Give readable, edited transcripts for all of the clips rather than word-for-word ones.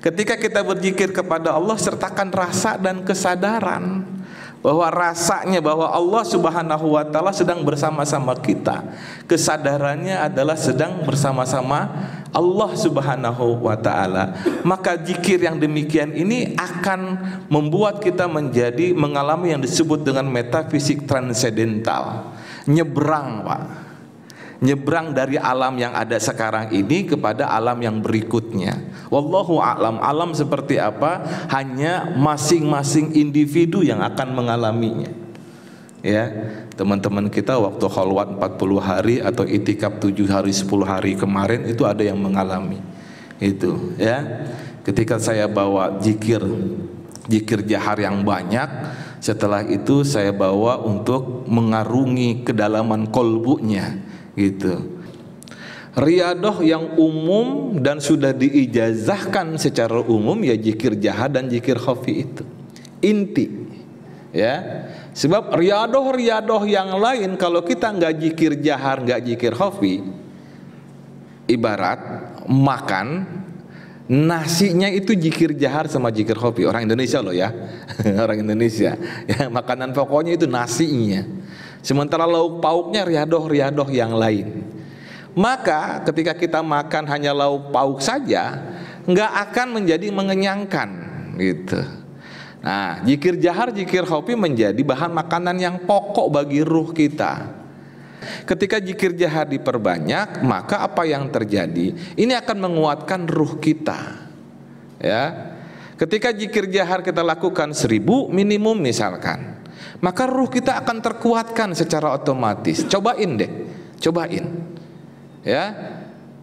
Ketika kita berzikir kepada Allah, sertakan rasa dan kesadaran bahwa rasanya bahwa Allah Subhanahu wa taala sedang bersama-sama kita. Kesadarannya adalah sedang bersama-sama Allah Subhanahu wa taala. Maka zikir yang demikian ini akan membuat kita mengalami yang disebut dengan metafisik transendental. Nyebrang, Pak. Nyebrang dari alam yang ada sekarang ini kepada alam yang berikutnya. Wallahu a'lam. Alam seperti apa hanya masing-masing individu yang akan mengalaminya. Ya, teman-teman kita waktu khalwat 40 hari atau itikaf 7 hari 10 hari kemarin itu ada yang mengalami itu, ya. Ketika saya bawa zikir jahar yang banyak, setelah itu saya bawa untuk mengarungi kedalaman kolbunya gitu. Riyadah yang umum dan sudah diijazahkan secara umum ya zikir jahar dan zikir khafi itu inti, ya. Sebab riyadah yang lain kalau kita nggak zikir jahar, nggak zikir khafi, ibarat makan nasinya itu zikir jahar sama zikir khafi. Orang Indonesia loh ya. Orang Indonesia ya, makanan pokoknya itu nasinya, sementara lauk pauknya riyadah yang lain. Maka ketika kita makan hanya lauk pauk saja, nggak akan menjadi mengenyangkan gitu. Nah, zikir jahar, zikir khafi menjadi bahan makanan yang pokok bagi ruh kita. Ketika zikir jahar diperbanyak, maka apa yang terjadi? Ini akan menguatkan ruh kita. Ya. Ketika zikir jahar kita lakukan 1000 minimum misalkan, maka ruh kita akan terkuatkan secara otomatis. Cobain deh, cobain. Ya,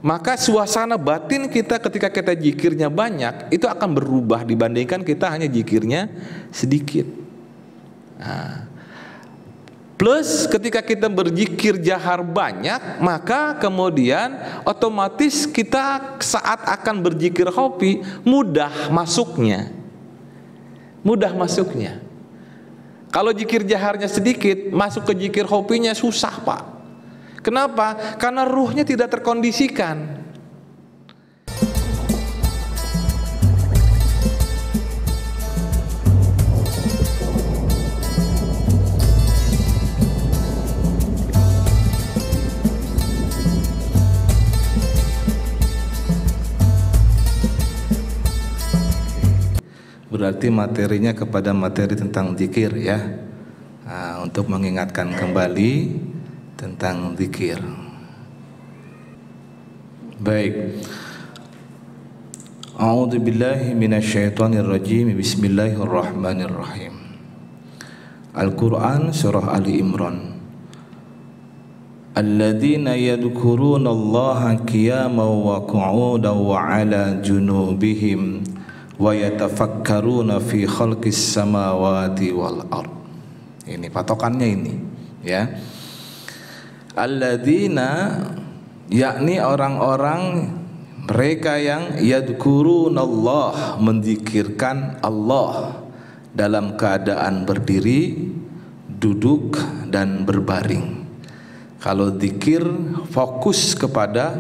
maka suasana batin kita ketika kita zikirnya banyak itu akan berubah dibandingkan kita hanya zikirnya sedikit. Nah, plus ketika kita berzikir jahar banyak, maka kemudian otomatis kita saat akan berzikir khafi mudah masuknya. Kalau zikir jaharnya sedikit, masuk ke zikir khafinya susah, Pak. Kenapa? Karena ruhnya tidak terkondisikan. Berarti materinya kepada materi tentang zikir ya. Nah, untuk mengingatkan kembali tentang zikir. Baik. A'udzu billahi minasyaitonir rajim. Bismillahirrahmanirrahim. Al-Qur'an surah Ali Imran. Alladzina yadhkuruna Allaha qiyaman wa qu'udan wa 'ala junubihim wa yatafakkaruna fi khalqis samawati wal ard. Ini patokannya ini ya. Alladzina, yakni orang-orang mereka yang yadhkurunallah, menzikirkan Allah dalam keadaan berdiri, duduk dan berbaring. Kalau zikir fokus kepada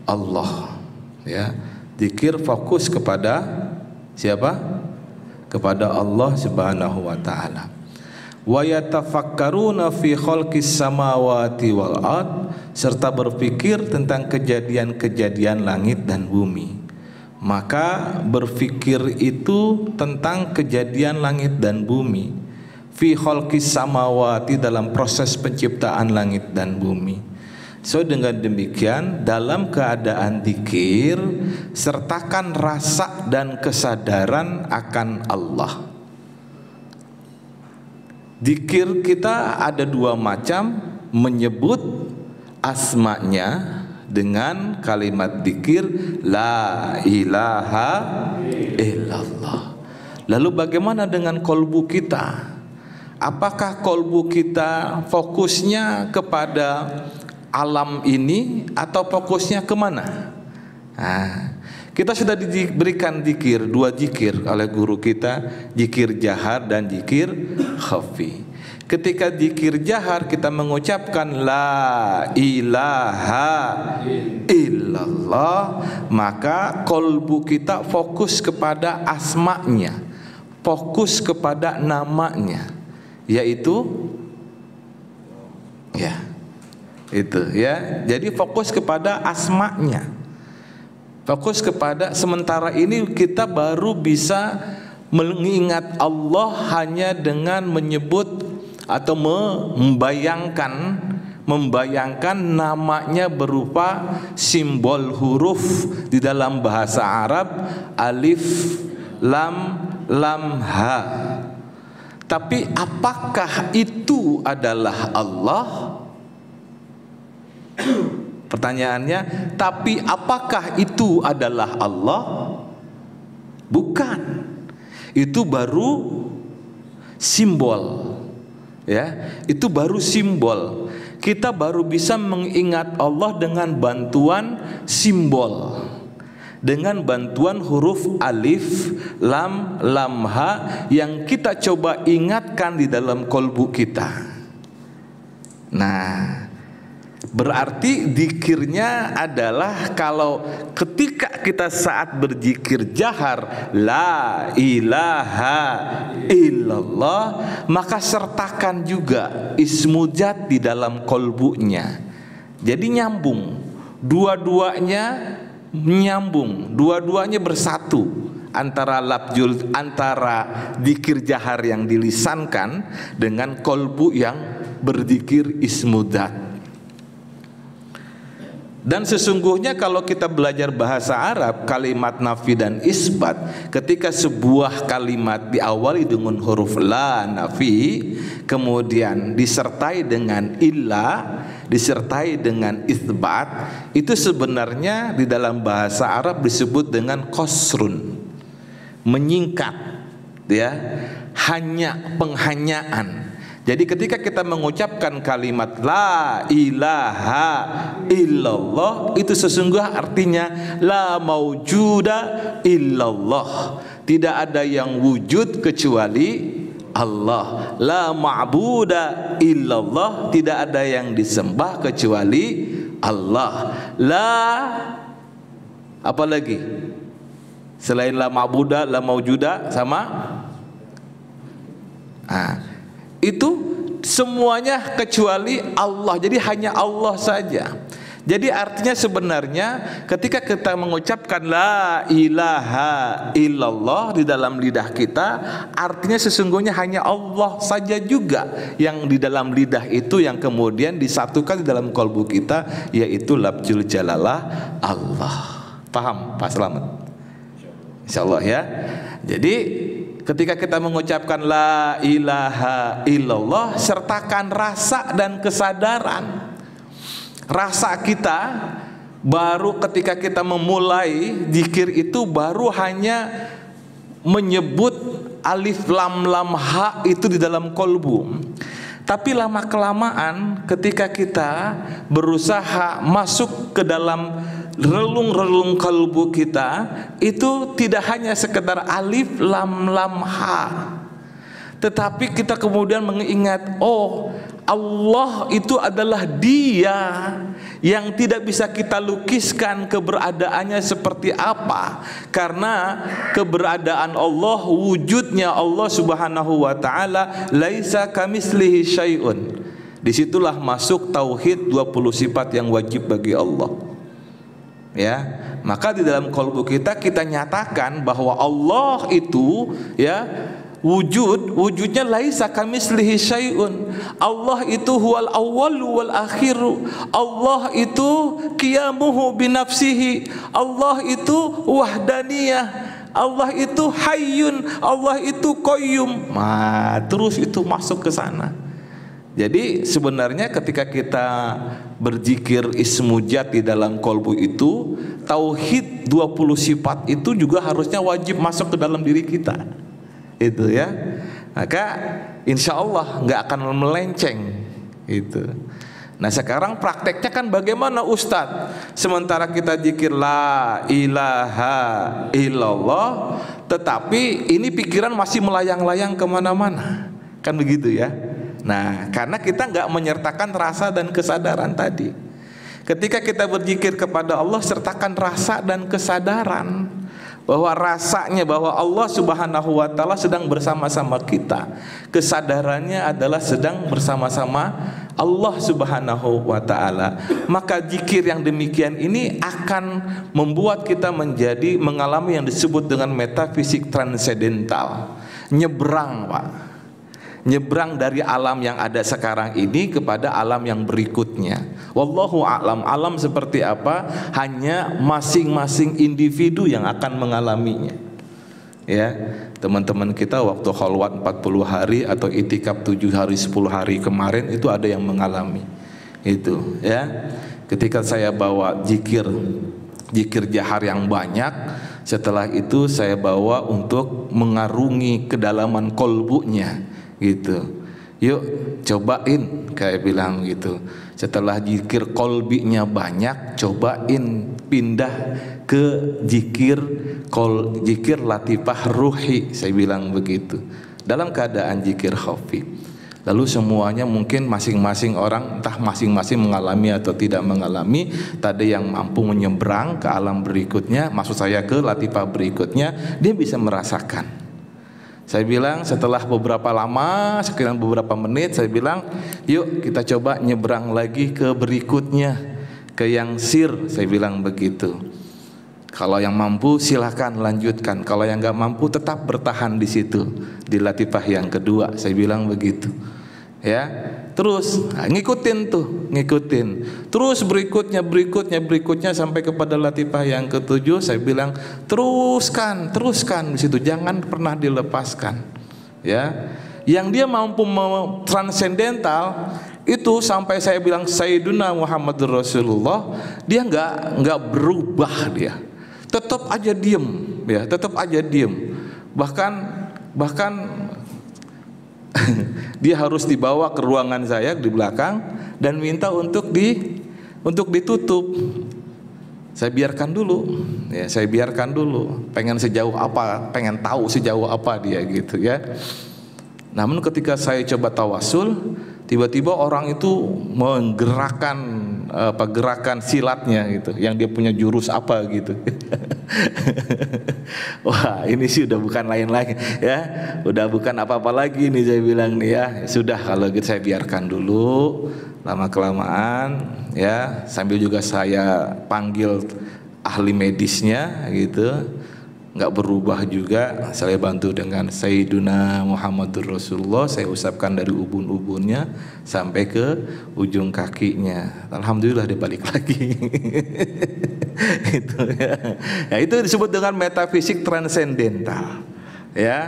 Allah ya. Zikir fokus kepada siapa? Kepada Allah Subhanahu wa taala. Wa yatafakkaruna fi khalqis samawati wal ard, serta berpikir tentang kejadian-kejadian langit dan bumi. Maka berpikir itu tentang kejadian langit dan bumi. Fi khalqis samawati, dalam proses penciptaan langit dan bumi. So dengan demikian dalam keadaan zikir sertakan rasa dan kesadaran akan Allah. Zikir kita ada dua macam, menyebut asma'nya dengan kalimat zikir la ilaha illallah. Lalu bagaimana dengan kolbu kita? Apakah kolbu kita fokusnya kepada alam ini atau fokusnya kemana? Nah, Kita sudah diberikan zikir, 2 zikir oleh guru kita, zikir jahar dan zikir khafi. Ketika zikir jahar kita mengucapkan la ilaha illallah, maka kolbu kita fokus kepada asma'nya, fokus kepada namanya, yaitu jadi fokus kepada asma'nya, fokus kepada. Sementara ini kita baru bisa mengingat Allah hanya dengan menyebut atau membayangkan namanya berupa simbol huruf di dalam bahasa Arab, alif, lam, ha. Tapi apakah itu adalah Allah? Pertanyaannya, tapi apakah itu adalah Allah? Bukan. Itu baru simbol. Ya, itu baru simbol. Kita baru bisa mengingat Allah dengan bantuan simbol, dengan bantuan huruf alif, lam, ha yang kita coba ingatkan di dalam kolbu kita. Nah, berarti zikirnya adalah kalau ketika kita saat berzikir jahar la ilaha illallah, maka sertakan juga ismu zat di dalam kolbunya. Jadi nyambung, dua-duanya nyambung, dua-duanya bersatu antara zikir jahar yang dilisankan dengan kolbu yang berzikir ismu zat. Dan sesungguhnya kalau kita belajar bahasa Arab, kalimat nafi dan isbat, ketika sebuah kalimat diawali dengan huruf la nafi, kemudian disertai dengan illa, disertai dengan isbat, itu sebenarnya di dalam bahasa Arab disebut dengan qasrun, menyingkat, ya, hanya, penghanyaan. Jadi ketika kita mengucapkan kalimat la ilaha illallah, itu sesungguhnya artinya la maujuda illallah, tidak ada yang wujud kecuali Allah. La ma'buda illallah, tidak ada yang disembah kecuali Allah. La apa lagi? Selain la ma'buda, la maujuda sama itu semuanya kecuali Allah. Jadi hanya Allah saja. Jadi artinya sebenarnya ketika kita mengucapkan la ilaha illallah di dalam lidah kita, artinya sesungguhnya hanya Allah saja juga yang di dalam lidah itu yang kemudian disatukan di dalam kolbu kita, yaitu lafzul jalalah Allah. Paham Pak Slamet? Insyaallah ya. Jadi ketika kita mengucapkan la ilaha illallah, sertakan rasa dan kesadaran. Rasa kita baru ketika kita memulai zikir itu baru hanya menyebut alif lam ha itu di dalam kolbu. Tapi lama kelamaan ketika kita berusaha masuk ke dalam relung-relung kalbu kita, itu tidak hanya sekedar alif lam ha, tetapi kita kemudian mengingat, oh, Allah itu adalah Dia yang tidak bisa kita lukiskan keberadaannya seperti apa, karena keberadaan Allah, wujudnya Allah Subhanahu wa taala, laisa kamislihi syai'un. Disitulah masuk tauhid 20 sifat yang wajib bagi Allah. Ya, maka di dalam kalbu kita nyatakan bahwa Allah itu, ya, wujudnya laisa kamislihi syai'un. Allah itu huwal awwalu wal akhiru. Allah itu qiyamuhu binafsihi. Allah itu wahdaniyah. Allah itu hayyun. Allah itu qayyum. Nah, terus itu masuk ke sana. Jadi sebenarnya ketika kita berzikir ismu zat di dalam kolbu itu, tauhid 20 sifat itu juga harusnya wajib masuk ke dalam diri kita. Itu ya. Maka insya Allah nggak akan melenceng itu. Nah sekarang prakteknya kan bagaimana Ustadz? Sementara kita zikir la ilaha illallah, tetapi ini pikiran masih melayang-layang kemana-mana, kan begitu ya. Nah karena kita nggak menyertakan rasa dan kesadaran tadi. Ketika kita berzikir kepada Allah, sertakan rasa dan kesadaran bahwa rasanya bahwa Allah Subhanahu wa taala sedang bersama-sama kita. Kesadarannya adalah sedang bersama-sama Allah Subhanahu wa taala. Maka zikir yang demikian ini akan membuat kita mengalami yang disebut dengan metafisik transendental. Nyebrang, Pak. Nyebrang dari alam yang ada sekarang ini kepada alam yang berikutnya. Wallahu a'lam. Alam seperti apa hanya masing-masing individu yang akan mengalaminya. Ya, teman-teman kita waktu khalwat 40 hari atau itikaf 7 hari 10 hari kemarin itu ada yang mengalami. Itu, ya. Ketika saya bawa zikir jahar yang banyak, setelah itu saya bawa untuk mengarungi kedalaman kolbunya. Gitu, yuk cobain, kayak bilang gitu. Setelah zikir kolbinya banyak, cobain pindah ke zikir latifah ruhi, saya bilang begitu. Dalam keadaan zikir khafi. Lalu semuanya mungkin masing-masing orang entah masing-masing mengalami atau tidak mengalami. Tadi yang mampu menyeberang ke alam berikutnya, maksud saya ke latifah berikutnya, dia bisa merasakan. Saya bilang setelah beberapa lama, sekitar beberapa menit, saya bilang yuk kita coba nyebrang lagi ke berikutnya, ke yang sir, saya bilang begitu. Kalau yang mampu silahkan lanjutkan, kalau yang nggak mampu tetap bertahan di situ, di latifah yang kedua, saya bilang begitu. Ya, terus ngikutin terus berikutnya sampai kepada latifah yang ketujuh. Saya bilang teruskan di situ, jangan pernah dilepaskan. Ya, yang dia mampu transendental itu sampai saya bilang Sayyiduna Muhammadur Rasulullah, dia nggak berubah, dia tetap aja diem, ya tetap aja diem, bahkan dia harus dibawa ke ruangan saya di belakang dan minta untuk ditutup. Saya biarkan dulu, ya saya biarkan dulu. Pengen tahu sejauh apa dia gitu ya. Namun ketika saya coba tawasul, tiba-tiba orang itu menggerakkan gerakan silatnya gitu, yang dia punya jurus apa gitu. Wah, ini sih udah bukan lain-lain ya, udah bukan apa-apa lagi nih, saya bilang nih ya. Sudah kalau gitu saya biarkan dulu, lama kelamaan ya, sambil juga saya panggil ahli medisnya gitu. Nggak berubah juga, saya bantu dengan Sayyiduna Muhammadur Rasulullah, saya usapkan dari ubun-ubunnya sampai ke ujung kakinya. Alhamdulillah dia balik lagi. Itu ya. Ya, itu disebut dengan metafisik transendental. Ya,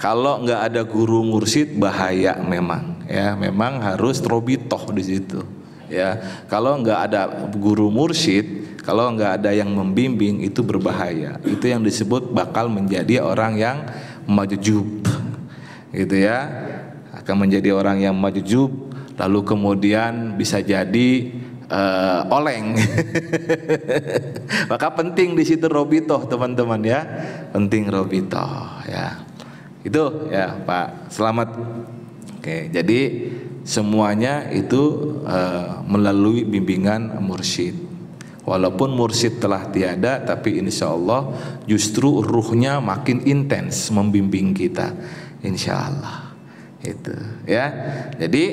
kalau nggak ada guru mursyid bahaya memang. Ya, memang harus robitoh di situ. Ya, kalau nggak ada guru mursyid, kalau nggak ada yang membimbing, itu berbahaya. Itu yang disebut bakal menjadi orang yang majjub, gitu ya. Akan menjadi orang yang majjub, lalu kemudian bisa jadi oleng. Maka penting di situ robitoh, teman-teman ya. Penting robitoh ya. Itu ya Pak, selamat. Oke, jadi semuanya itu melalui bimbingan mursyid. Walaupun mursyid telah tiada, tapi insya Allah justru ruhnya makin intens membimbing kita, insya Allah. Itu ya. Jadi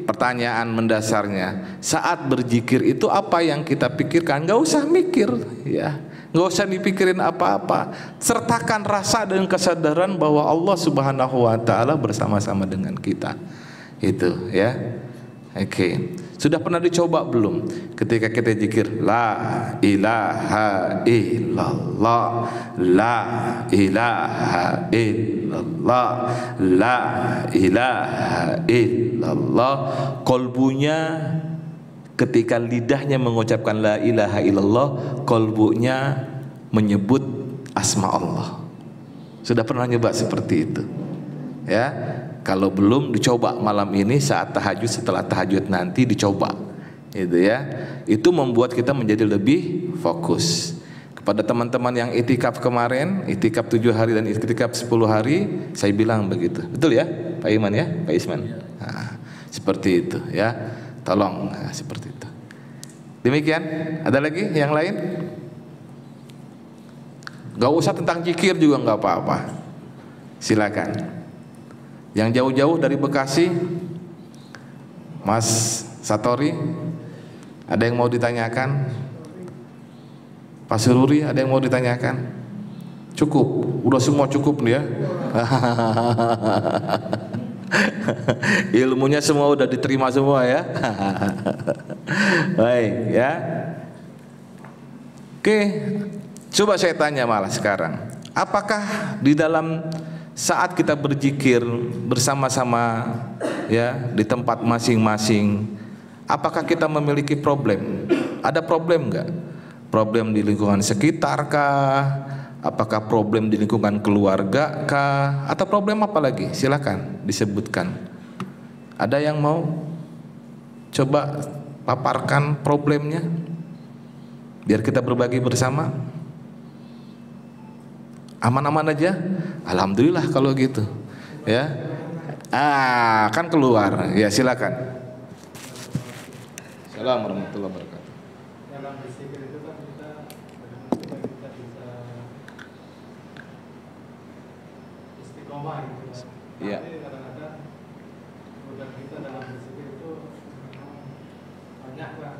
pertanyaan mendasarnya, saat berzikir itu apa yang kita pikirkan? Gak usah mikir ya, gak usah dipikirin apa-apa. Sertakan rasa dan kesadaran bahwa Allah Subhanahu wa taala bersama-sama dengan kita. Itu ya. Oke. Sudah pernah dicoba belum? Ketika kita zikir la ilaha illallah, la ilaha illallah, la ilaha illallah, kolbunya ketika lidahnya mengucapkan la ilaha illallah, kolbunya menyebut asma Allah. Sudah pernah nyoba seperti itu? Ya. Kalau belum, dicoba malam ini saat tahajud, setelah tahajud nanti dicoba Gitu ya. Itu membuat kita menjadi lebih fokus. Kepada teman-teman yang itikaf kemarin, itikaf 7 hari dan itikaf 10 hari, saya bilang begitu. Betul ya, Pak Iman ya, Pak Isman. Nah, seperti itu ya. Tolong seperti itu. Demikian. Ada lagi yang lain? Gak usah tentang zikir juga nggak apa-apa. Silakan. Yang jauh-jauh dari Bekasi, Mas Satori, ada yang mau ditanyakan? Pak Sururi, ada yang mau ditanyakan? Cukup, udah semua cukup nih ya. Ilmunya semua udah diterima semua ya. Baik ya. Oke, coba saya tanya malah sekarang, apakah di dalam saat kita berzikir bersama-sama ya di tempat masing-masing, apakah kita memiliki problem? Ada problem nggak? Problem di lingkungan sekitar kah? Apakah problem di lingkungan keluarga kah? Atau problem apa lagi? Silakan disebutkan. Ada yang mau coba paparkan problemnya? Biar kita berbagi bersama. Aman-aman aja? Alhamdulillah kalau gitu. Ya. Kan keluar. Ya silakan. Assalamualaikum warahmatullahi wabarakatuh. Dalam berzikir itu kan kita bisa istiqomah gitu kan. Iya. Tapi kadang-kadang modal kita dalam berzikir itu banyak lah,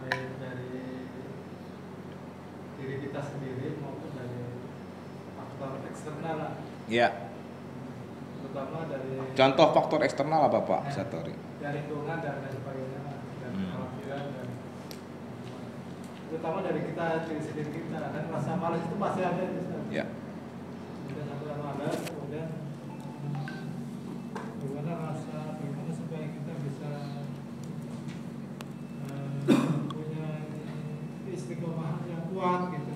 baik dari diri kita sendiri maupun dari faktor eksternal lah. Iya. Terutama dari Contoh faktor eksternal apa Pak Satori? dari lingkungan dan lain sebagainya, dan kekhawatiran, dan terutama dari kita diri sendiri kita, dan rasa malas itu pasti ada di sana. Ya. Kita sampai malas, kemudian bagaimana supaya kita bisa punya istiqomah yang kuat gitu.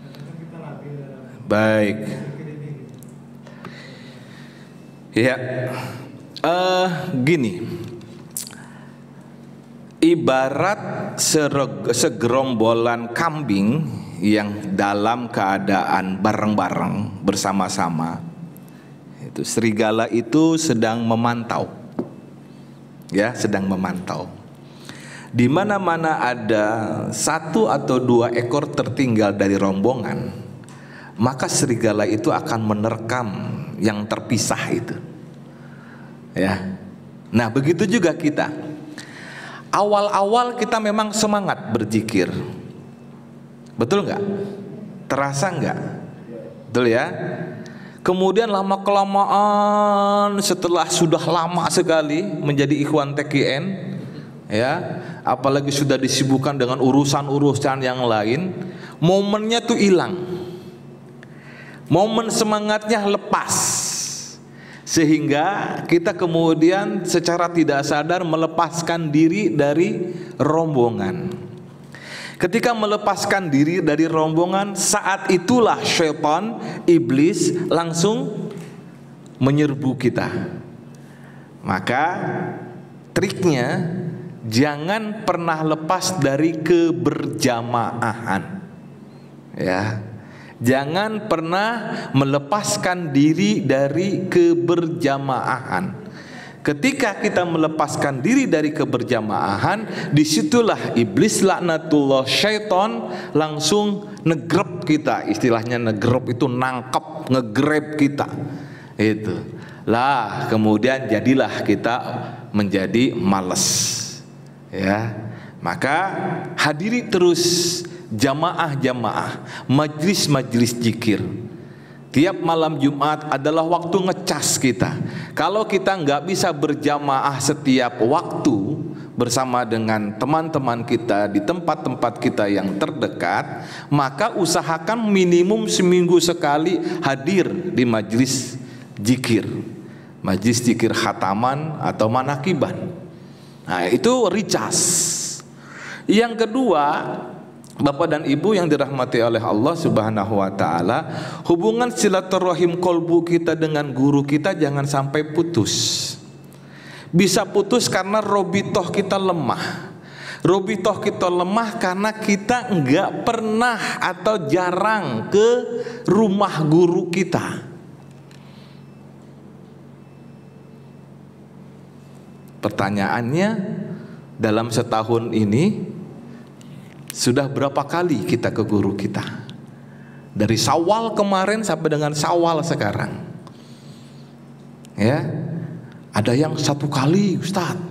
Kadang kita labil dalam Baik. berzikir ini gitu. Ya. Gini. Ibarat segerombolan kambing yang dalam keadaan bareng-bareng bersama-sama. Itu serigala itu sedang memantau. Ya, sedang memantau. Di mana-mana ada 1 atau 2 ekor tertinggal dari rombongan, maka serigala itu akan menerkam yang terpisah itu. Ya. Nah, begitu juga kita. Awal-awal kita memang semangat berzikir. Betul nggak? Terasa nggak? Betul ya? Kemudian lama kelamaan setelah sudah lama sekali menjadi ikhwan TKN, ya, apalagi sudah disibukkan dengan urusan-urusan yang lain, momennya tuh hilang. Momen semangatnya lepas. Sehingga kita kemudian secara tidak sadar melepaskan diri dari rombongan. Ketika melepaskan diri dari rombongan, saat itulah syaitan, iblis langsung menyerbu kita. Maka triknya, jangan pernah lepas dari keberjamaahan. Ya. Jangan pernah melepaskan diri dari keberjamaahan. Ketika kita melepaskan diri dari keberjamaahan, disitulah iblis laknatullah, syaitan langsung negrep kita. Istilahnya negrep itu nangkep, ngegrab kita. Itu lah, kemudian jadilah kita menjadi malas. Ya, maka hadiri terus jamaah-jamaah, majlis-majlis zikir. Tiap malam Jumat adalah waktu ngecas kita. Kalau kita nggak bisa berjamaah setiap waktu bersama dengan teman-teman kita di tempat-tempat kita yang terdekat, maka usahakan minimum seminggu sekali hadir di majlis zikir, majlis zikir khataman atau manakiban. Nah, itu recas. Yang kedua, Bapak dan Ibu yang dirahmati oleh Allah Subhanahu wa taala, hubungan silaturahim kolbu kita dengan guru kita jangan sampai putus. Bisa putus karena robitoh kita lemah. Robitoh kita lemah karena kita enggak pernah atau jarang ke rumah guru kita. Pertanyaannya, dalam setahun ini sudah berapa kali kita ke guru kita? Dari Syawal kemarin sampai dengan Syawal sekarang. Ya, ada yang 1 kali, Ustadz.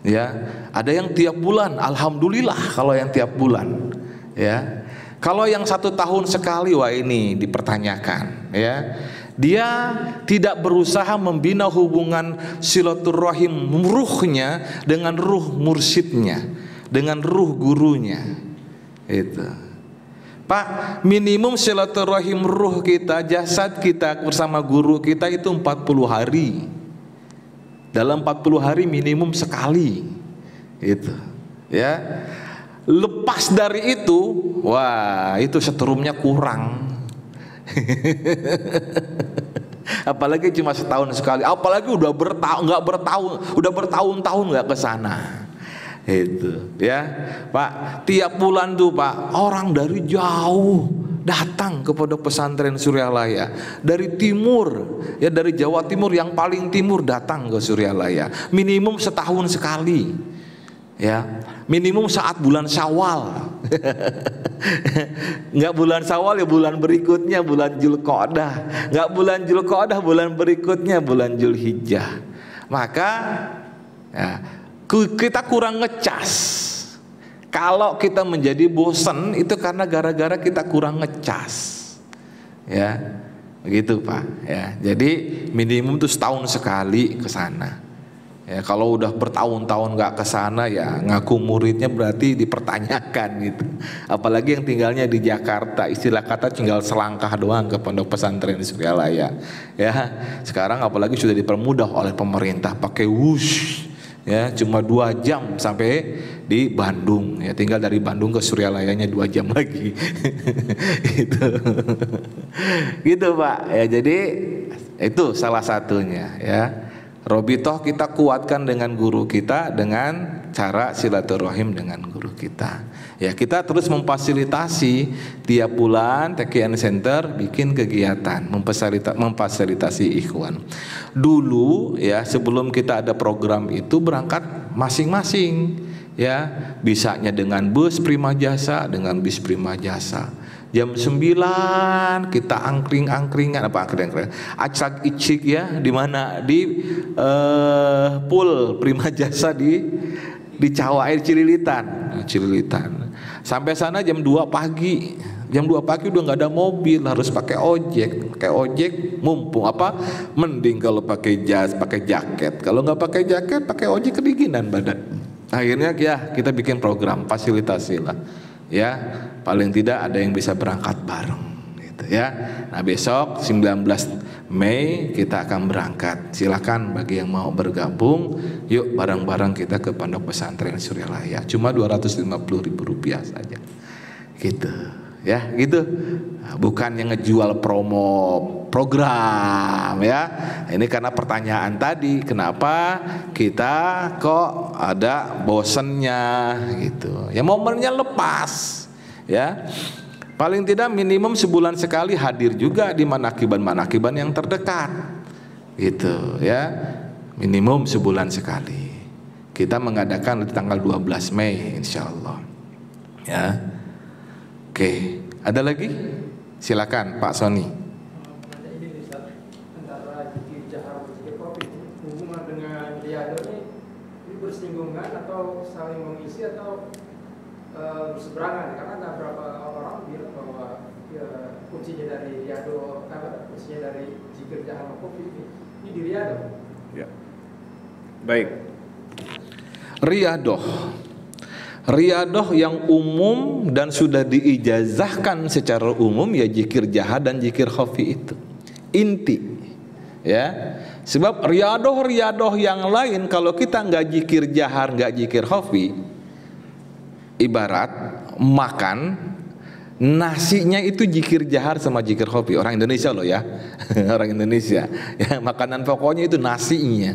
Ya, ada yang tiap bulan. Alhamdulillah kalau yang tiap bulan. Ya, kalau yang 1 tahun sekali, wah ini dipertanyakan. Ya, dia tidak berusaha membina hubungan silaturahim ruhnya dengan ruh mursyidnya, dengan ruh gurunya. Itu, Pak, minimum silaturahim ruh kita, jasad kita bersama guru kita itu 40 hari. Dalam 40 hari minimum sekali. Itu, ya. Lepas dari itu, wah, itu seterumnya kurang. Apalagi cuma setahun sekali, apalagi udah bertahun-tahun nggak ke sana. Itu, ya, Pak, tiap bulan tuh, Pak, orang dari jauh datang ke Pondok Pesantren Suryalaya, dari timur, ya, dari Jawa Timur yang paling timur datang ke Suryalaya, minimum setahun sekali, ya, minimum saat bulan Syawal. Nggak bulan Syawal ya bulan berikutnya bulan Dzulqa'dah, nggak bulan Dzulqa'dah bulan berikutnya bulan Dzulhijjah. Maka ya, kita kurang ngecas. Kalau kita menjadi bosan itu karena gara-gara kita kurang ngecas. Ya, begitu, Pak. Ya, jadi minimum tuh setahun sekali ke sana. Ya, kalau udah bertahun-tahun nggak ke sana, ya ngaku muridnya berarti dipertanyakan gitu. Apalagi yang tinggalnya di Jakarta, istilah kata tinggal selangkah doang ke Pondok Pesantren Suryalaya. Ya, sekarang apalagi sudah dipermudah oleh pemerintah pakai wush. Ya, cuma 2 jam sampai di Bandung. Ya, tinggal dari Bandung ke Suryalayanya 2 jam lagi. Gitu. Gitu, Pak. Ya, jadi itu salah satunya, ya. Robitoh kita kuatkan dengan guru kita dengan cara silaturahim dengan guru kita. Ya, kita terus memfasilitasi tiap bulan TKN Center bikin kegiatan memfasilitasi ikhwan. Dulu, ya, sebelum kita ada program itu berangkat masing-masing, ya, bisanya dengan bus Prima Jasa, dengan bis Prima Jasa. Jam 9 kita angkring-angkringan, acak icik, ya, di mana di pool Prima Jasa di Cawai Cililitan. Sampai sana jam 2 pagi. Jam 2 pagi udah nggak ada mobil, harus pakai ojek. Pakai ojek mumpung apa? Mending kalau pakai jaket. Kalau nggak pakai jaket, pakai ojek kedinginan badan. Akhirnya, ya, kita bikin program fasilitasi lah. Ya, paling tidak ada yang bisa berangkat bareng gitu, ya. Nah, besok 19 Mei kita akan berangkat. Silakan bagi yang mau bergabung, yuk bareng-bareng kita ke Pondok Pesantren Suryalaya. Cuma Rp250.000 saja. Gitu, ya, gitu. Nah, bukan yang ngejual promo program, ya. Ini karena pertanyaan tadi, kenapa kita kok ada bosennya gitu. Ya, momennya lepas, ya. Paling tidak minimum sebulan sekali hadir juga di manakiban yang terdekat. Gitu, ya. Minimum sebulan sekali. Kita mengadakan di tanggal 12 Mei insyaallah. Ya. Oke, ada lagi? Silakan Pak Sony. Bersinggungan atau saling mengisi atau berseberangan, karena ada beberapa orang bilang bahwa ya, kuncinya dari Riyado, kuncinya dari zikir jahar kopi ini di Riyado. Ya. Baik. Riyadoh yang umum dan sudah diijazahkan secara umum, ya zikir jahar dan zikir khafi itu inti, ya. Sebab riyadoh yang lain kalau kita nggak zikir jahar, nggak zikir khafi, ibarat makan nasinya itu zikir jahar sama zikir khafi. Orang Indonesia loh, ya. Orang Indonesia, ya, makanan pokoknya itu nasinya.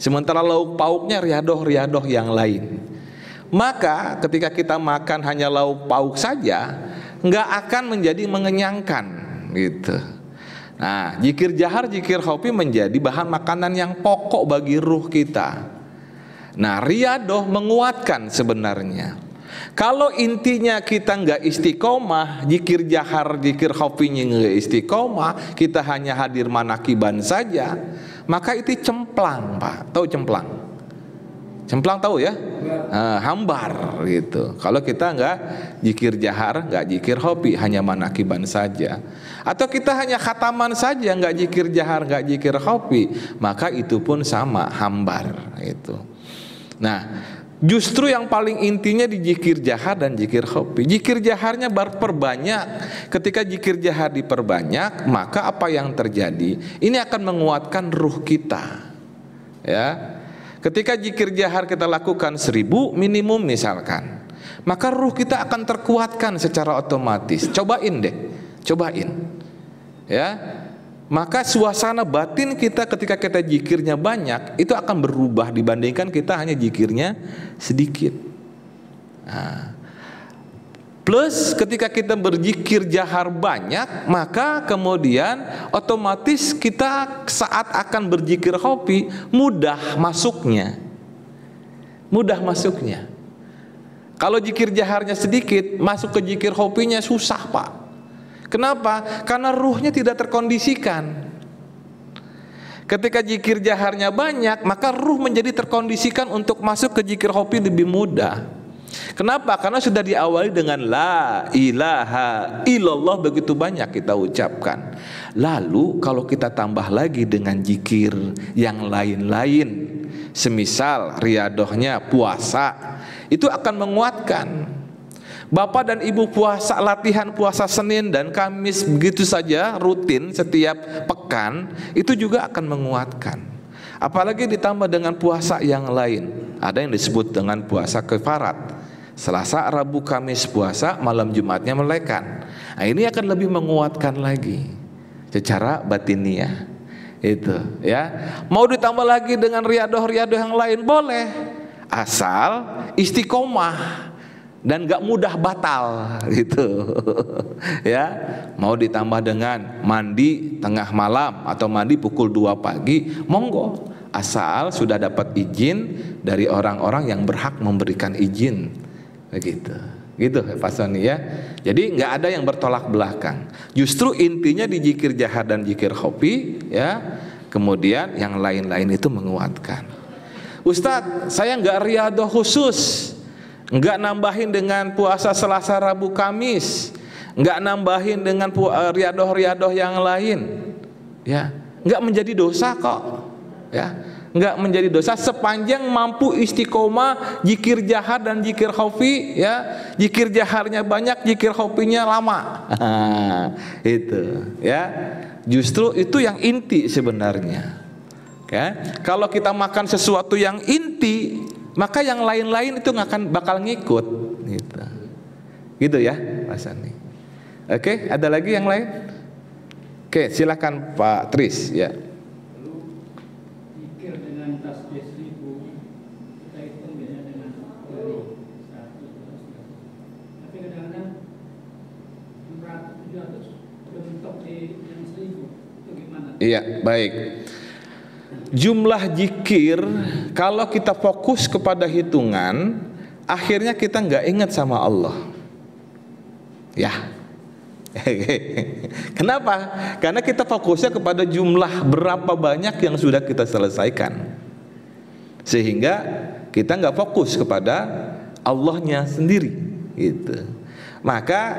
sementara lauk pauknya riadoh-riadoh yang lain. Maka ketika kita makan hanya lauk pauk saja, nggak akan menjadi mengenyangkan gitu. Nah, zikir jahar, zikir khafi menjadi bahan makanan yang pokok bagi ruh kita. Nah, riadoh menguatkan sebenarnya. Kalau intinya kita nggak istiqomah, zikir jahar, zikir khafinya nggak istiqomah, kita hanya hadir manakiban saja, maka itu cemplang, Pak. Tahu cemplang? Cemplang tahu ya? Hambar gitu. Kalau kita nggak zikir jahar, nggak zikir khafi, hanya manakiban saja, atau kita hanya khataman saja, nggak zikir jahar, nggak zikir khafi, maka itu pun sama, hambar itu. Nah, justru yang paling intinya di zikir jahar dan zikir khafi. Zikir jaharnya perbanyak. Ketika zikir jahar diperbanyak, maka apa yang terjadi? Ini akan menguatkan ruh kita. Ya. Ketika zikir jahar kita lakukan 1000 minimum misalkan, maka ruh kita akan terkuatkan secara otomatis. Cobain deh, cobain. Ya. Maka suasana batin kita ketika kita zikirnya banyak, itu akan berubah dibandingkan kita hanya zikirnya sedikit. Nah, plus ketika kita berzikir jahar banyak, maka kemudian otomatis kita saat akan berzikir khafi mudah masuknya. Mudah masuknya. Kalau zikir jaharnya sedikit, masuk ke zikir khafinya susah, Pak. Kenapa? Karena ruhnya tidak terkondisikan. Ketika zikir jaharnya banyak, maka ruh menjadi terkondisikan untuk masuk ke zikir khafi lebih mudah. Kenapa? Karena sudah diawali dengan la ilaha illallah, begitu banyak kita ucapkan. Lalu kalau kita tambah lagi dengan zikir yang lain-lain, semisal riadohnya puasa, itu akan menguatkan. Bapak dan ibu puasa, latihan puasa Senin dan Kamis begitu saja rutin setiap pekan, itu juga akan menguatkan. Apalagi ditambah dengan puasa yang lain. Ada yang disebut dengan puasa kefarat. Selasa, Rabu, Kamis puasa, malam Jumatnya melekan. Nah, ini akan lebih menguatkan lagi secara batiniah. Itu ya. Mau ditambah lagi dengan riadoh-riadoh yang lain boleh, asal istiqomah dan gak mudah batal gitu. Ya, mau ditambah dengan mandi tengah malam atau mandi pukul 2 pagi, monggo, asal sudah dapat izin dari orang-orang yang berhak memberikan izin. Begitu, gitu Pak Soni ya. Jadi nggak ada yang bertolak belakang. Justru intinya di zikir jahar dan zikir khafi ya. Kemudian yang lain-lain itu menguatkan. Ustadz, saya nggak riadoh khusus, nggak nambahin dengan puasa Selasa, Rabu, Kamis, nggak nambahin dengan riadoh-riadoh yang lain, ya nggak menjadi dosa kok, ya. Enggak menjadi dosa sepanjang mampu istiqomah zikir jahar dan zikir khafi ya. Zikir jaharnya banyak, zikir khafinya lama. Itu ya. Justru itu yang inti sebenarnya. Ya. Kalau kita makan sesuatu yang inti, maka yang lain-lain itu nggak akan bakal ngikut gitu. Gitu ya, Pak Sani. Oke, ada lagi yang lain? Oke, silakan Pak Tris ya. Iya, baik. Jumlah zikir kalau kita fokus kepada hitungan, akhirnya kita nggak ingat sama Allah. Ya. Kenapa? Karena kita fokusnya kepada jumlah berapa banyak yang sudah kita selesaikan, sehingga kita nggak fokus kepada Allahnya sendiri. Gitu. Maka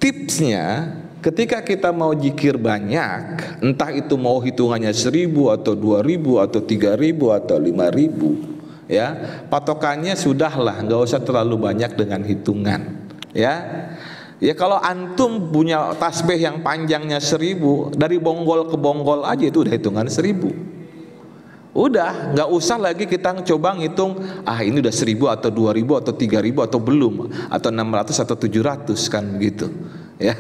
tipsnya, ketika kita mau zikir banyak, entah itu mau hitungannya 1000 atau 2000 atau 3000 atau 5000, ya patokannya sudahlah, nggak usah terlalu banyak dengan hitungan, ya. Ya kalau antum punya tasbih yang panjangnya 1000, dari bonggol ke bonggol aja itu udah hitungan 1000. Udah, nggak usah lagi kita coba ngitung, ini udah 1000 atau 2000 atau 3000 atau belum, atau 600 atau 700 kan begitu. Ya,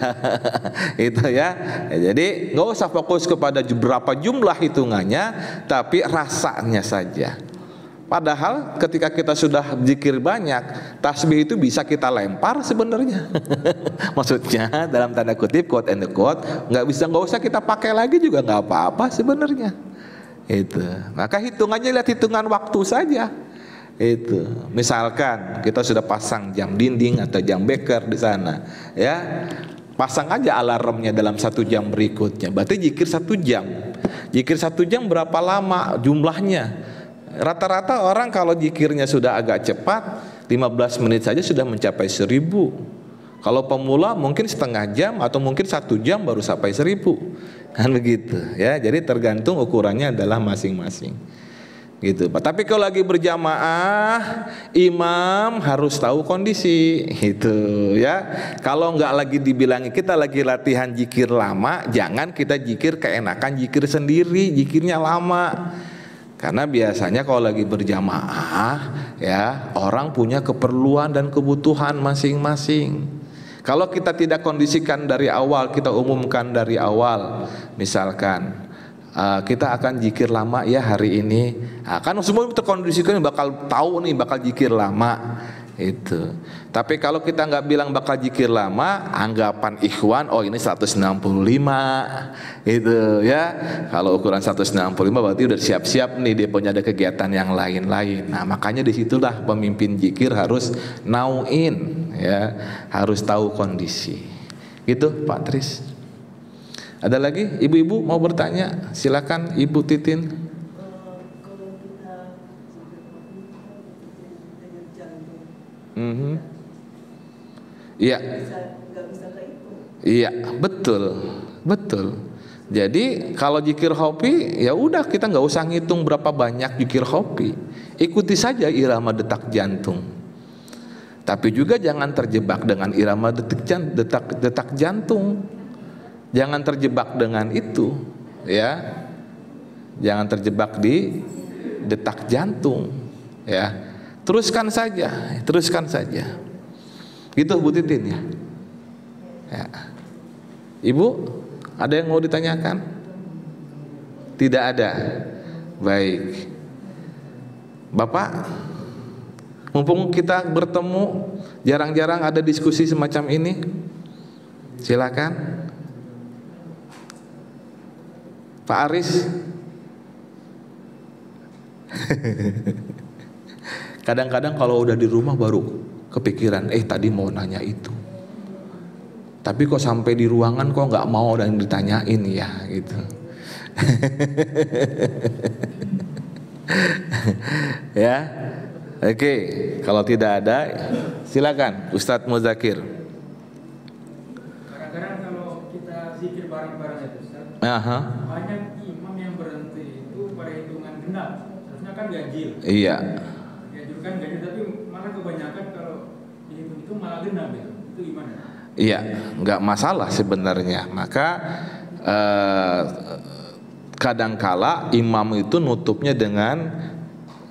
itu ya. Jadi nggak usah fokus kepada berapa jumlah hitungannya, tapi rasanya saja. Padahal ketika kita sudah zikir banyak, tasbih itu bisa kita lempar sebenarnya. Maksudnya dalam tanda kutip, quote and quote, nggak usah kita pakai lagi juga nggak apa-apa sebenarnya. Itu. Maka hitungannya lihat hitungan waktu saja. Itu. Misalkan kita sudah pasang jam dinding atau jam beker di sana, ya. Pasang aja alarmnya dalam 1 jam berikutnya. Berarti zikir 1 jam. Zikir 1 jam berapa lama jumlahnya? Rata-rata orang kalau zikirnya sudah agak cepat, 15 menit saja sudah mencapai 1000. Kalau pemula mungkin setengah jam atau mungkin 1 jam baru sampai 1000. Kan begitu ya. Jadi tergantung ukurannya adalah masing-masing. Gitu. Tapi kalau lagi berjamaah, imam harus tahu kondisi, itu ya. Kalau nggak lagi dibilangi kita lagi latihan zikir lama, jangan kita zikir keenakan zikir sendiri, zikirnya lama. Karena biasanya kalau lagi berjamaah, ya orang punya keperluan dan kebutuhan masing-masing. Kalau kita tidak kondisikan dari awal, kita umumkan dari awal, misalkan kita akan zikir lama ya hari ini. Nah, kan semua terkondisikan bakal tahu nih bakal zikir lama itu. Tapi kalau kita nggak bilang bakal zikir lama, anggapan ikhwan oh ini 165 itu ya. Kalau ukuran 165 berarti udah siap-siap nih dia punya ada kegiatan yang lain-lain. Nah, makanya disitulah pemimpin zikir harus nauin ya, harus tahu kondisi. Gitu Pak Tris. Ada lagi ibu-ibu mau bertanya? Silakan Ibu Titin. Kalau kita dengan jantung, Iya. nggak bisa kehitung. Iya, betul. Jadi kalau zikir hobi ya udah kita nggak usah ngitung berapa banyak zikir hobi. Ikuti saja irama detak jantung. Tapi juga jangan terjebak dengan irama detak jantung. Jangan terjebak dengan itu, ya. Jangan terjebak di detak jantung, ya. Teruskan saja. Gitu Bu Titin ya. Ya. Ibu, ada yang mau ditanyakan? Tidak ada. Baik. Bapak, mumpung kita bertemu, jarang-jarang ada diskusi semacam ini. Silakan. Pak Aris. Kadang-kadang kalau udah di rumah baru kepikiran, tadi mau nanya itu. Tapi kok sampai di ruangan kok nggak mau dan ditanyain ya gitu. Ya. Oke, kalau tidak ada silakan Ustadz Muzakir. Kadang-kadang kalau kita zikir bareng-bareng itu Ustaz, banyak imam yang berhenti itu pada hitungan genap. Harusnya kan ganjil. Iya. Ganjil kan ganjil, tapi malah kebanyakan kalau dihitung itu malah genap gitu. Itu gimana? Iya, nggak masalah sebenarnya. Maka kadangkala imam itu nutupnya dengan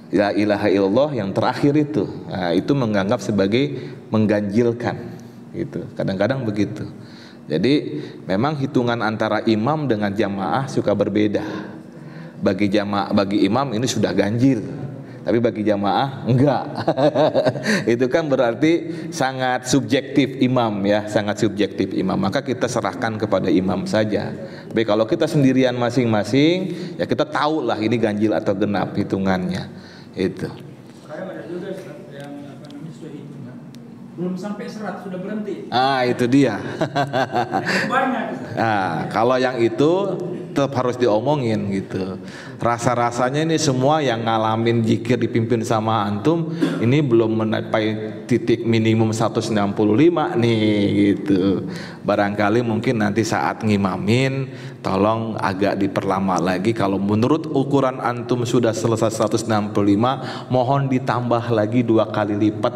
la ilaha illallah yang terakhir itu. Nah, itu menganggap sebagai mengganjilkan. Gitu. Kadang-kadang begitu. Jadi memang hitungan antara imam dengan jamaah suka berbeda. Bagi imam ini sudah ganjil, tapi bagi jamaah enggak. Itu kan berarti sangat subjektif imam ya, sangat subjektif imam. Maka kita serahkan kepada imam saja. Baik kalau kita sendirian masing-masing, ya kita tahu lah ini ganjil atau genap hitungannya. Itu. Kadang ada juga yang sudah hitungan, belum sampai 100 sudah berhenti. Itu dia. Banyak. Nah, kalau yang itu tetap harus diomongin gitu. Rasa-rasanya ini semua yang ngalamin zikir dipimpin sama antum ini belum mencapai titik minimum 165 nih gitu. Barangkali mungkin nanti saat ngimamin tolong agak diperlama lagi. Kalau menurut ukuran antum sudah selesai 165, mohon ditambah lagi 2 kali lipat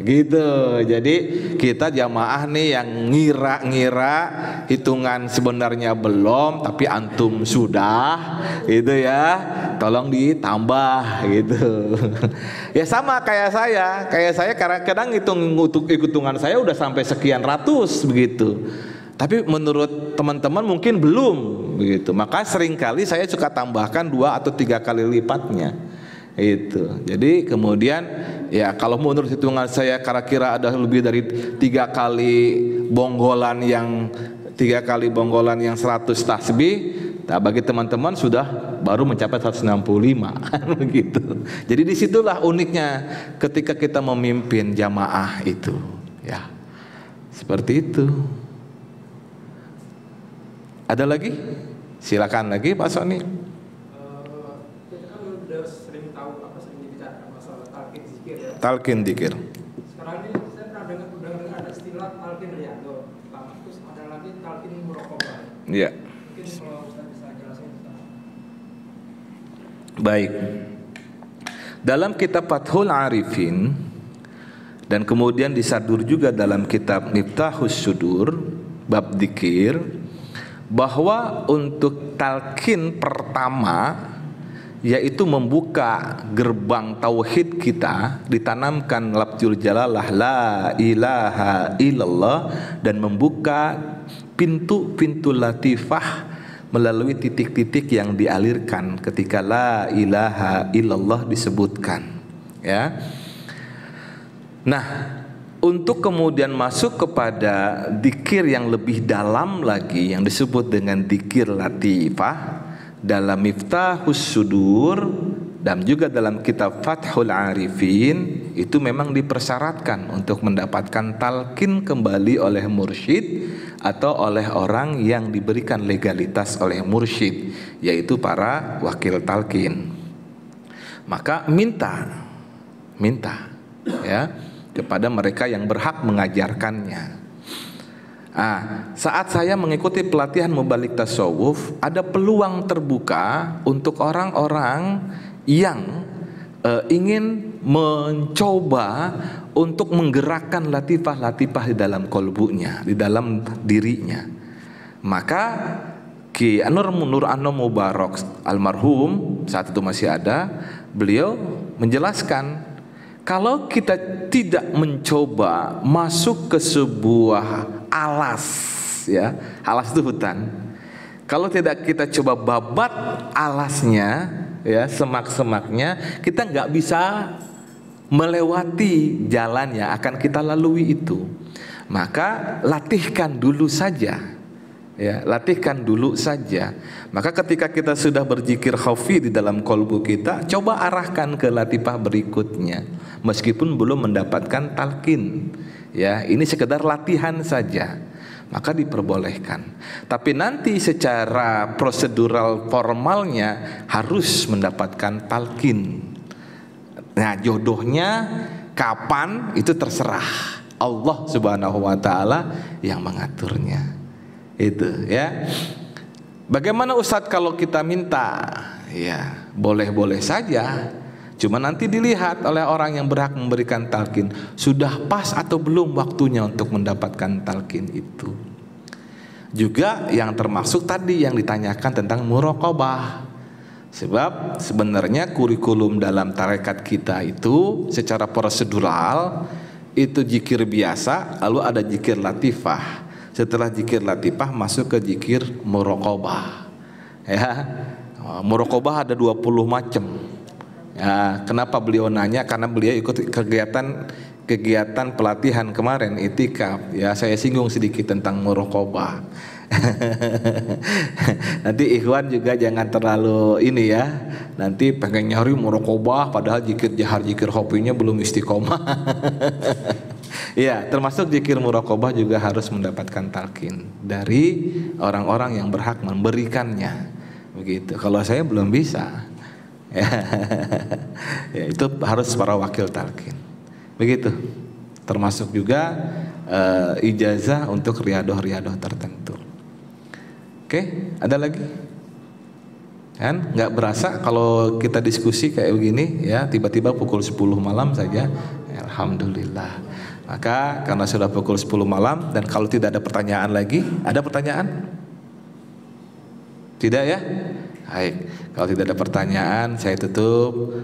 Gitu. Jadi kita jamaah nih yang ngira-ngira hitungan sebenarnya belum, tapi antum sudah, gitu ya. Tolong ditambah gitu. Ya sama kayak saya kadang-kadang hitungan saya udah sampai sekian ratus begitu. Tapi menurut teman-teman mungkin belum begitu. Maka seringkali saya suka tambahkan 2 atau 3 kali lipatnya. Itu. Jadi kemudian ya kalau menurut hitungan saya kira-kira ada lebih dari 3 kali bonggolan yang 100 tasbih. Nah, bagi teman-teman sudah baru mencapai 165 begitu. Jadi disitulah uniknya ketika kita memimpin jamaah itu, ya seperti itu. Ada lagi? Silakan lagi Pak Soni. Kita kan udah sering dibicarakan masalah talqin zikir ya. Talqin zikir. Sekarang ini saya pernah dengar ada istilah talqin riyadhah. Terus ada lagi talqin muraqabah. Iya. Mungkin kalau Ustaz bisa jelasin. Baik. Dalam kitab Fathul Arifin dan kemudian disadur juga dalam kitab Miftahus Sudur bab dzikir, bahwa untuk talqin pertama yaitu membuka gerbang tauhid kita, ditanamkan lafzul jalalah la ilaha illallah dan membuka pintu-pintu latifah melalui titik-titik yang dialirkan ketika la ilaha illallah disebutkan, ya. Nah, untuk kemudian masuk kepada dzikir yang lebih dalam lagi yang disebut dengan dzikir latifah dalam Miftahus Sudur dan juga dalam kitab Fathul Arifin, itu memang dipersyaratkan untuk mendapatkan talqin kembali oleh mursyid atau oleh orang yang diberikan legalitas oleh mursyid, yaitu para wakil talqin. Maka minta ya kepada mereka yang berhak mengajarkannya. Saat saya mengikuti pelatihan mubalik tasawuf, ada peluang terbuka untuk orang-orang yang ingin mencoba untuk menggerakkan latifah-latifah di dalam kolbunya, di dalam dirinya. Maka Ki Nur Anno Mubarak almarhum saat itu masih ada, beliau menjelaskan, kalau kita tidak mencoba masuk ke sebuah alas, ya, alas itu hutan. Kalau tidak kita coba babat alasnya, ya, semak-semaknya, kita nggak bisa melewati jalan yang akan kita lalui itu. Maka latihkan dulu saja, ya, latihkan dulu saja. Maka ketika kita sudah berzikir khafi di dalam kolbu kita, coba arahkan ke latifah berikutnya, meskipun belum mendapatkan talqin, ya, ini sekedar latihan saja, maka diperbolehkan. Tapi nanti secara prosedural formalnya harus mendapatkan talqin. Nah, jodohnya kapan itu terserah Allah Subhanahu wa taala yang mengaturnya. Itu, ya. Bagaimana Ustadz kalau kita minta? Ya, boleh-boleh saja. Cuma nanti dilihat oleh orang yang berhak memberikan talqin, sudah pas atau belum waktunya untuk mendapatkan talqin itu. Juga yang termasuk tadi yang ditanyakan tentang muraqabah. Sebab sebenarnya kurikulum dalam tarekat kita itu secara prosedural itu zikir biasa, lalu ada zikir latifah. Setelah zikir latifah masuk ke zikir muraqabah. Ya, muraqabah ada 20 macam. Ya, kenapa beliau nanya? Karena beliau ikut kegiatan pelatihan kemarin itikaf. Ya, saya singgung sedikit tentang muraqabah. Nanti ikhwan juga jangan terlalu ini ya. Nanti pengen nyari muraqabah padahal zikir jahar zikir khafinya belum istiqomah. Ya, termasuk zikir muraqabah juga harus mendapatkan talqin dari orang-orang yang berhak memberikannya. Begitu. Kalau saya belum bisa. Ya, itu harus para wakil talqin. Begitu. Termasuk juga ijazah untuk riadoh-riadoh tertentu. Oke, ada lagi? Kan nggak berasa kalau kita diskusi kayak begini ya, tiba-tiba pukul 10 malam saja. Alhamdulillah. Maka karena sudah pukul 10 malam dan kalau tidak ada pertanyaan lagi, ada pertanyaan? Tidak ya? Baik. Kalau tidak ada pertanyaan, saya tutup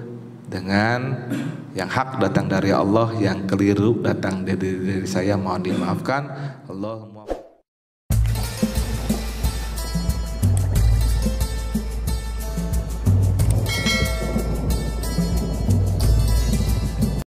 dengan yang hak datang dari Allah, yang keliru datang dari saya, mohon dimaafkan. Allahumma